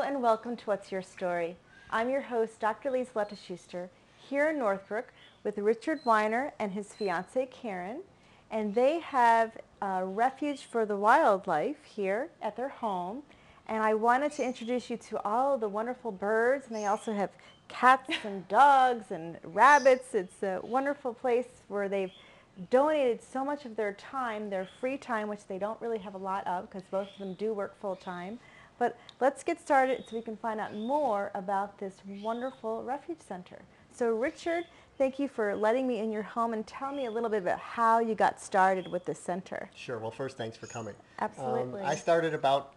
and welcome to What's Your Story? I'm your host, Dr. Lisa Schuster, here in Northbrook with Richard Weiner and his fiancee Karen, and they have a refuge for the wildlife here at their home. And I wanted to introduce you to all the wonderful birds, and they also have cats and dogs and rabbits. It's a wonderful place where they've donated so much of their time, their free time, which they don't really have a lot of because both of them do work full time. But let's get started so we can find out more about this wonderful refuge center. So Richard, thank you for letting me in your home, and tell me a little bit about how you got started with this center. Sure. Well, first, thanks for coming. Absolutely. I started about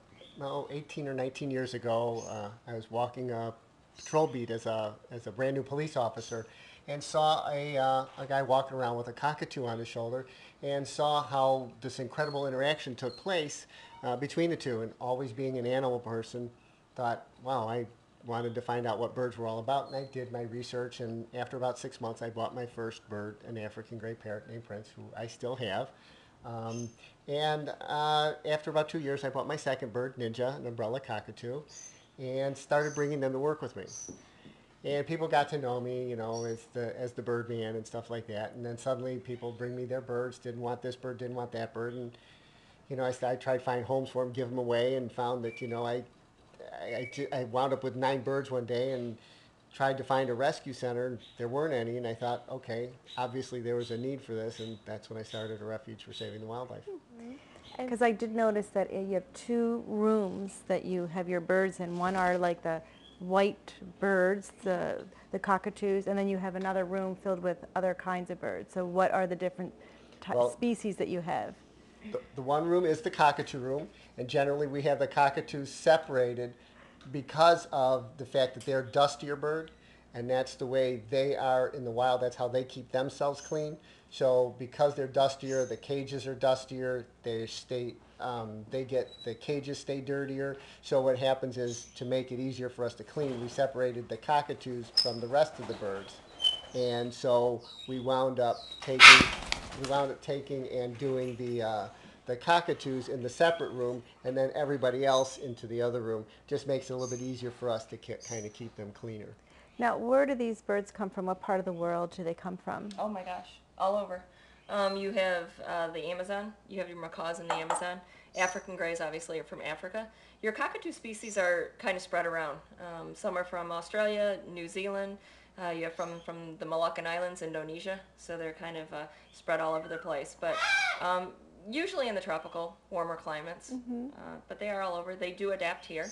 18 or 19 years ago. I was walking a patrol beat as a brand new police officer, and saw a guy walking around with a cockatoo on his shoulder, and saw how this incredible interaction took place between the two. And always being an animal person, thought, wow, I wanted to find out what birds were all about, and I did my research. And after about 6 months, I bought my first bird, an African gray parrot named Prince, who I still have. After about 2 years, I bought my second bird, Ninja, an umbrella cockatoo, and started bringing them to work with me. And people got to know me, you know, as the bird man and stuff like that. And then suddenly people bring me their birds, didn't want this bird, didn't want that bird. And, you know, I tried to find homes for them, give them away, and found that, you know, I wound up with 9 birds one day and tried to find a rescue center, and there weren't any. And I thought, okay, obviously there was a need for this, and that's when I started a refuge for saving the wildlife. Because I did notice that you have 2 rooms that you have your birds in. One are like the white birds, the cockatoos, and then you have another room filled with other kinds of birds. So what are the different species that you have? The one room is the cockatoo room, and generally we have the cockatoos separated because of the fact that they're a dustier bird, and that's the way they are in the wild. That's how they keep themselves clean. So because they're dustier, the cages are dustier. The cages stay dirtier. So what happens is, to make it easier for us to clean, we separated the cockatoos from the rest of the birds, and so we wound up taking and doing the cockatoos in the separate room, and then everybody else into the other room. Just makes it a little bit easier for us to kind of keep them cleaner. Now, where do these birds come from? What part of the world do they come from? Oh my gosh, all over. You have the Amazon, you have your macaws in the Amazon. African greys obviously are from Africa. Your cockatoo species are kind of spread around. Some are from Australia, New Zealand. You have from the Moluccan Islands, Indonesia, so they're kind of spread all over the place. But usually in the tropical, warmer climates. But they are all over. They do adapt here.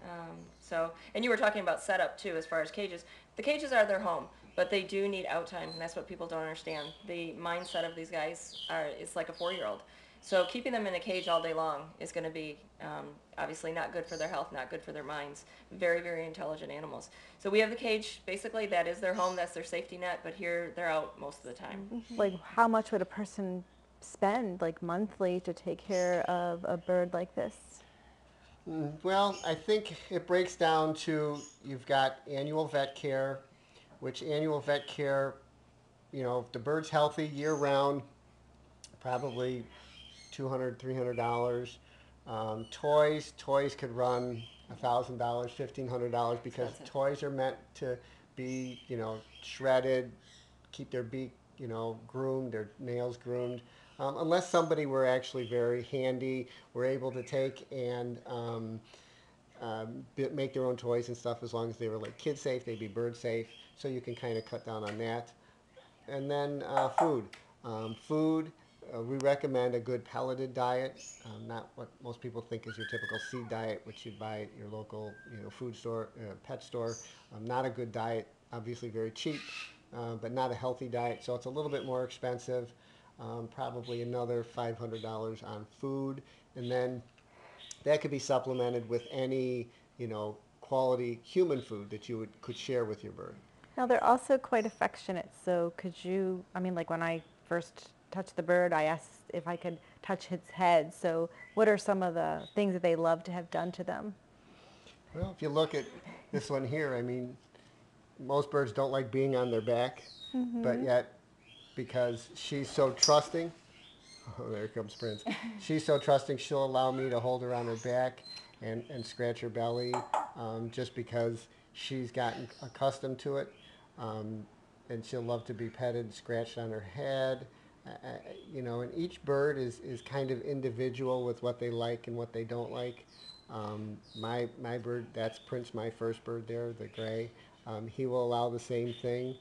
And you were talking about setup too, as far as cages. The cages are their home, but they do need out time, and that's what people don't understand. The mindset of these guys is like a 4-year-old. So keeping them in a cage all day long is going to be obviously not good for their health, not good for their minds. Very, very intelligent animals. So we have the cage. Basically, that is their home. That's their safety net. But here, they're out most of the time. Like, how much would a person spend, like, monthly to take care of a bird like this? Well, I think it breaks down to, you've got annual vet care, which annual vet care, you know, if the bird's healthy year-round, probably $200, $300. Toys could run $1,000, $1,500, because toys are meant to be, you know, shredded, keep their beak, you know, groomed, their nails groomed. Unless somebody were actually very handy, were able to take and make their own toys and stuff. As long as they were like kid safe, they'd be bird safe. So you can kind of cut down on that. And then food. We recommend a good pelleted diet, not what most people think is your typical seed diet, which you'd buy at your local, you know, food store, pet store. Not a good diet, obviously very cheap, but not a healthy diet. So it's a little bit more expensive. Probably another $500 on food, and then that could be supplemented with any, you know, quality human food that you could share with your bird. Now, they're also quite affectionate, so could you, I mean, like when I first touched the bird, I asked if I could touch its head. So what are some of the things that they love to have done to them? Well, if you look at this one here, I mean, most birds don't like being on their back, but yet, because she's so trusting, oh, there comes Prince. She's so trusting, she'll allow me to hold her on her back and scratch her belly. just because she's gotten accustomed to it. Um, and she'll love to be petted, scratched on her head. And each bird is kind of individual with what they like and what they don't like. My bird, that's Prince, my first bird there, the gray. He will allow the same thing.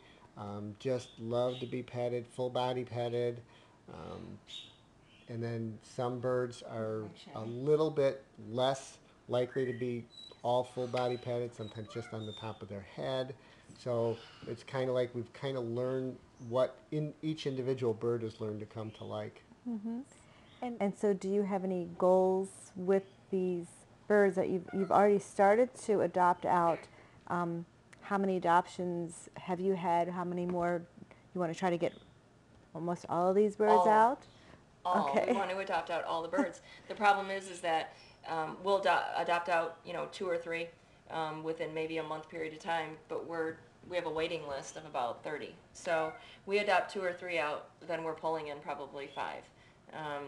Just love to be petted, full body petted. Um, and then some birds are a little bit less likely to be all full body petted, sometimes just on the top of their head. So it's kind of like we've kind of learned what in each individual bird has learned to come to like. And so do you have any goals with these birds that you've already started to adopt out? How many adoptions have you had? How many more you want to try to get almost all of these birds All. out? All. Okay. We want to adopt out all the birds. The problem is that we'll adopt out, 2 or 3 within maybe a month period of time, but we have a waiting list of about 30. So we adopt 2 or 3 out, then we're pulling in probably 5. Um,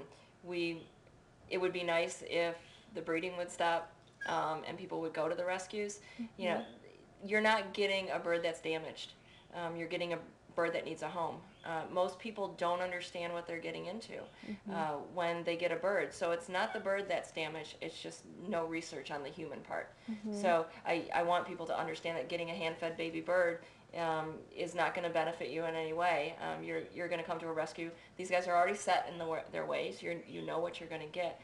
it would be nice if the breeding would stop and people would go to the rescues. You're not getting a bird that's damaged. You're getting a bird that needs a home. Most people don't understand what they're getting into when they get a bird. So it's not the bird that's damaged, it's just no research on the human part. So I want people to understand that getting a hand-fed baby bird is not going to benefit you in any way. You're going to come to a rescue. These guys are already set in their ways. You know what you're going to get.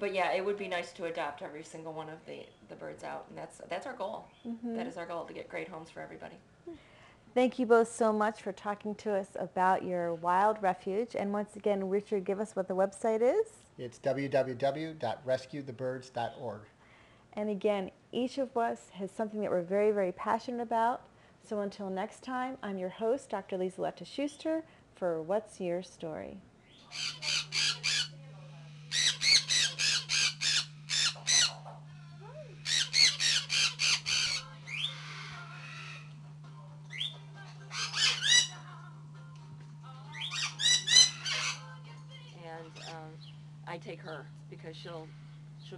But yeah, it would be nice to adopt every single one of the birds out, and that's our goal. That is our goal, to get great homes for everybody. Thank you both so much for talking to us about your wild refuge. And once again, Richard, give us what the website is. It's www.rescuethebirds.org. And again, each of us has something that we're very, very passionate about. So until next time, I'm your host, Dr. Lisa Schuster, for What's Your Story? And I take her because she'll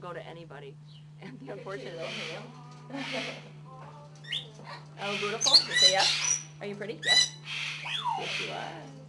go to anybody. And the unfortunate Oh, beautiful. You say yes? Are you pretty? Yes. Yes, you are.